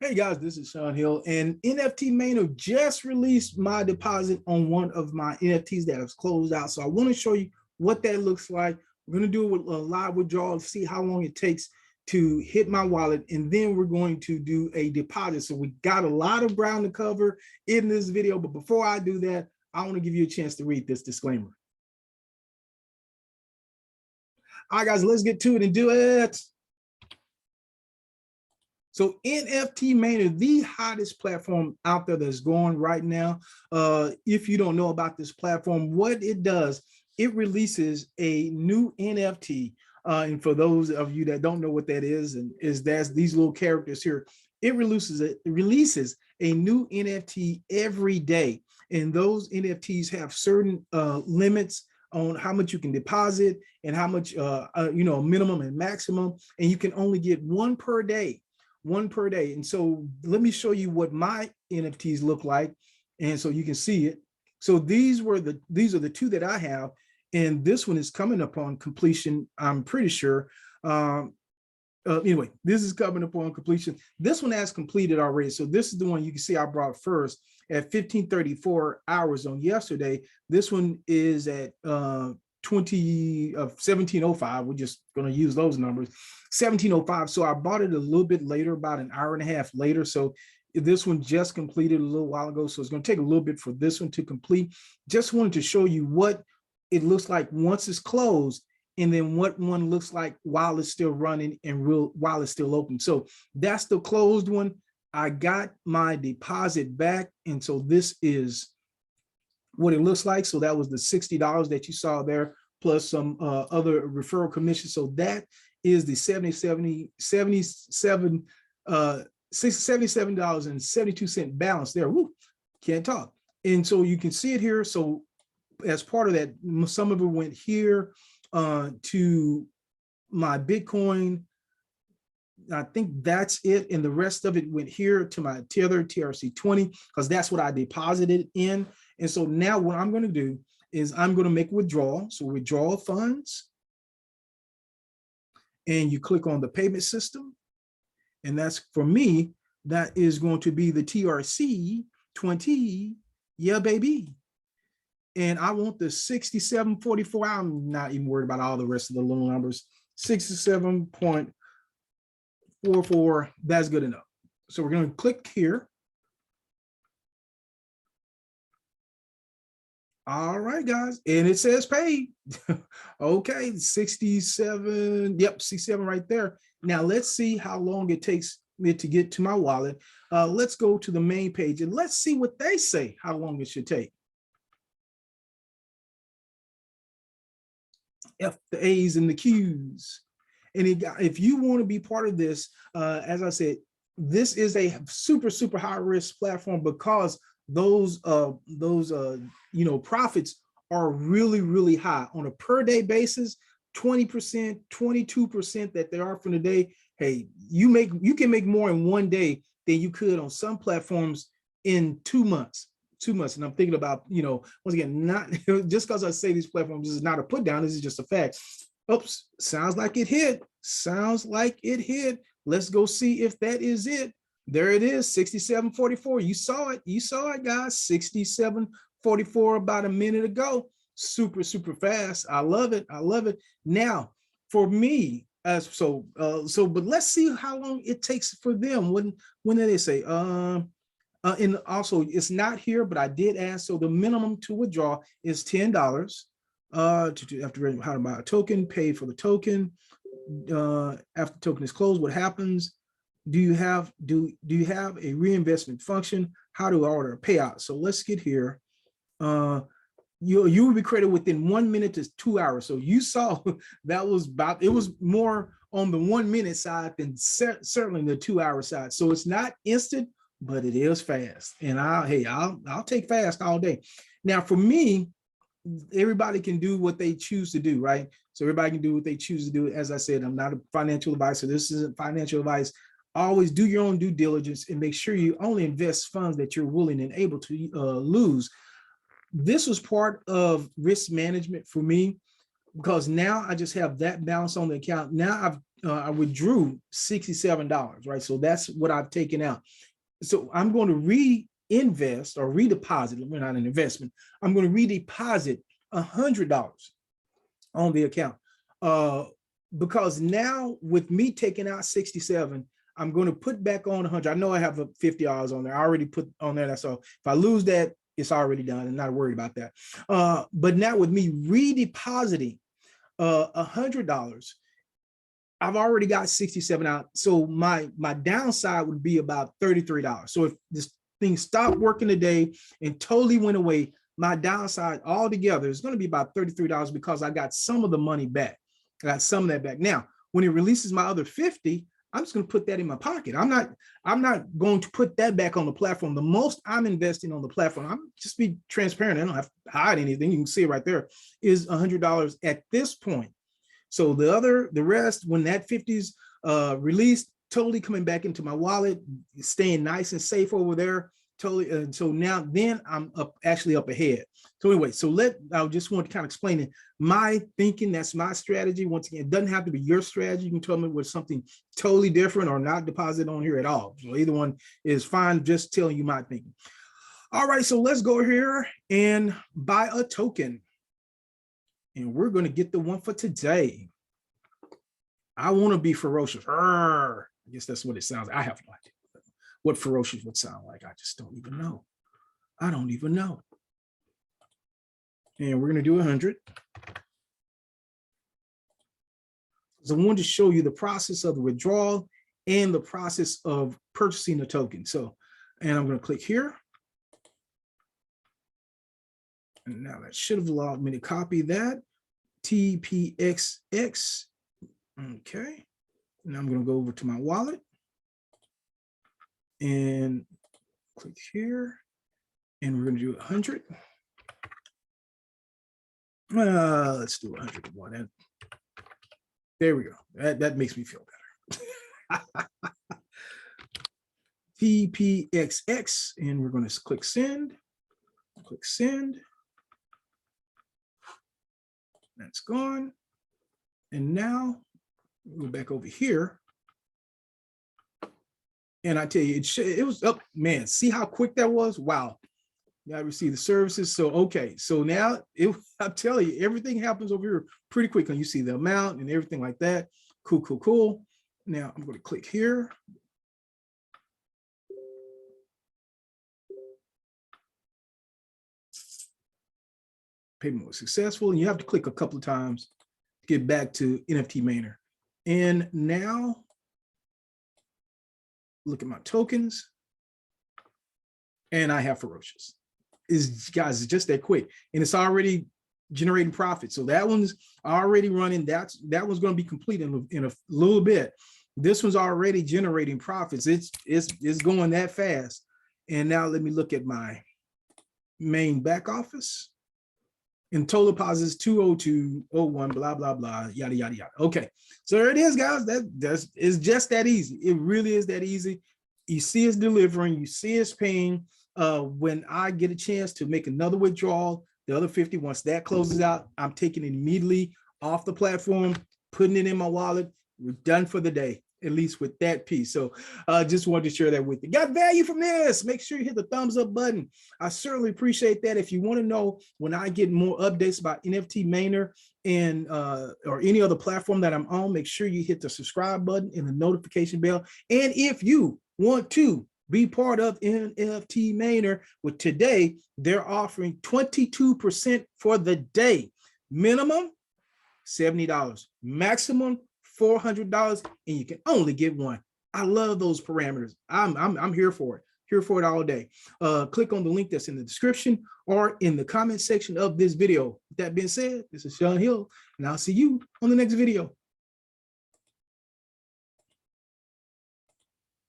Hey guys, this is Sean Hill, and NFTMainer just released my deposit on one of my NFTs that has closed out. So I want to show you what that looks like. We're going to do a live withdrawal to see how long it takes to hit my wallet, and then we're going to do a deposit. So we got a lot of ground to cover in this video, but before I do that, I want to give you a chance to read this disclaimer. All right, guys, let's get to it and do it. So NFTMainer, the hottest platform out there that's going right now. If you don't know about this platform, what it does, it releases a new NFT. And for those of you that don't know what that is, and that's these little characters here, it releases a new NFT every day. And those NFTs have certain limits on how much you can deposit and how much, minimum and maximum, and you can only get one per day. And so let me show you what my NFTs look like, and so you can see it. So these are the two that I have, and this one is coming upon completion, I'm pretty sure. Anyway, this is coming upon completion. This one has completed already. So this is the one you can see I brought first at 15:34 hours on yesterday. This one is at 17:05. We're just going to use those numbers, 17:05. So I bought it a little bit later, about an hour and a half later. So this one just completed a little while ago. So it's going to take a little bit for this one to complete. Just wanted to show you what it looks like once it's closed, and then what one looks like while it's still running and while it's still open. So that's the closed one. I got my deposit back, and so this is what it looks like. So that was the $60 that you saw there, plus some other referral commission. So that is the $77.72 balance there. Woo, can't talk. And so you can see it here. So as part of that, some of it went here to my Bitcoin. I think that's it. And the rest of it went here to my Tether TRC20, because that's what I deposited in. And so now what I'm going to do is I'm going to make withdrawal. So withdrawal funds. And you click on the payment system. And that's, for me, that is going to be the TRC20. Yeah, baby. And I want the 6744. I'm not even worried about all the rest of the little numbers. 67.44. That's good enough. So we're going to click here. All right, guys. And it says paid. Okay, 67. Yep, 67 right there. Now let's see how long it takes me to get to my wallet. Let's go to the main page and let's see what they say, how long it should take. F the A's and the Q's. And if you want to be part of this, as I said, this is a super, super high risk platform, because those profits are really, really high on a per day basis. 20%, 22% that they are from the day. Hey, you can make more in one day than you could on some platforms in 2 months. 2 months. And I'm thinking about, once again, not just because I say these platforms, this is not a put down, this is just a fact. Oops, sounds like it hit. Sounds like it hit. Let's go see if that is it. There it is, 67.44. You saw it, guys. 67.44 about a minute ago. Super, super fast. I love it. I love it. Now, for me, but let's see how long it takes for them. When did they say? And also, it's not here, but I did ask. So the minimum to withdraw is $10. After how to buy a token, pay for the token. After the token is closed, what happens? Do you have a reinvestment function? How to order a payout? So let's get here. You will be credited within 1 minute to 2 hours. So you saw that was it was more on the 1 minute side than certainly the 2 hour side. So it's not instant, but it is fast. And I'll take fast all day. Now for me, everybody can do what they choose to do, right? So everybody can do what they choose to do. As I said, I'm not a financial advisor. This isn't financial advice. Always do your own due diligence and make sure you only invest funds that you're willing and able to lose. This was part of risk management for me, because now I just have that balance on the account. Now I withdrew $67, right? So that's what I've taken out. So I'm going to reinvest or redeposit. We're not an investment. I'm going to redeposit $100 on the account. Because now with me taking out 67, I'm going to put back on 100. I know I have $50 on there. I already put on there. So if I lose that, it's already done. I'm not worried about that. But now with me redepositing $100, I've already got 67 out. So my downside would be about $33. So if this thing stopped working today and totally went away, my downside altogether is going to be about $33 because I got some of the money back. I got some of that back. Now, when it releases my other 50, I'm just going to put that in my pocket. I'm not going to put that back on the platform. The most I'm investing on the platform, I'm just be transparent. I don't have to hide anything. You can see it right there, is $100 at this point. So the rest, when that 50's released, totally coming back into my wallet, staying nice and safe over there. Totally. So now then I'm actually up ahead. So anyway, so I just want to kind of explain it. My thinking, that's my strategy. Once again, it doesn't have to be your strategy. You can tell me with something totally different or not deposit on here at all. So either one is fine, just telling you my thinking. All right, so let's go here and buy a token. And we're going to get the one for today. I want to be ferocious. I guess that's what it sounds like. I have no idea what ferocious would sound like. I just don't even know. I don't even know. And we're going to do 100. So I wanted to show you the process of the withdrawal and the process of purchasing the token. So, and I'm going to click here. And now that should have allowed me to copy that. TPXX. Okay. Now I'm going to go over to my wallet and click here. And we're going to do 100. Let's do 101. There we go. That makes me feel better. TPXX, and we're going to click send. Click send. That's gone. And now we'll go back over here. And I tell you, it was up, man. See how quick that was? Wow. I received the services. So, okay. So now I'm telling you, everything happens over here pretty quick. And you see the amount and everything like that. Cool, cool, cool. Now I'm going to click here. Payment was successful. And you have to click a couple of times to get back to NFTMainer. And now look at my tokens. And I have ferocious. Guys, it's just that quick, and it's already generating profit. So that one's already running. That one's going to be complete in a little bit. This one's already generating profits. It's going that fast. And now let me look at my main back office. And total deposits 20201, blah blah blah, yada yada yada. Okay, so there it is, guys. That's it's just that easy. It really is that easy. You see it's delivering. You see it's paying. When I get a chance to make another withdrawal, the other 50, once that closes out, I'm taking it immediately off the platform, putting it in my wallet. We're done for the day, at least with that piece. So just wanted to share that with you. Got value from this? Make sure you hit the thumbs up button. I certainly appreciate that. If you want to know when I get more updates about NFTMainer and or any other platform that I'm on, make sure you hit the subscribe button and the notification bell. And if you want to be part of NFTMainer, with today, they're offering 22% for the day. Minimum $70, maximum $400, and you can only get one. I love those parameters. I'm here for it. Here for it all day. Click on the link that's in the description or in the comment section of this video. With that being said, this is Sean Hill, and I'll see you on the next video.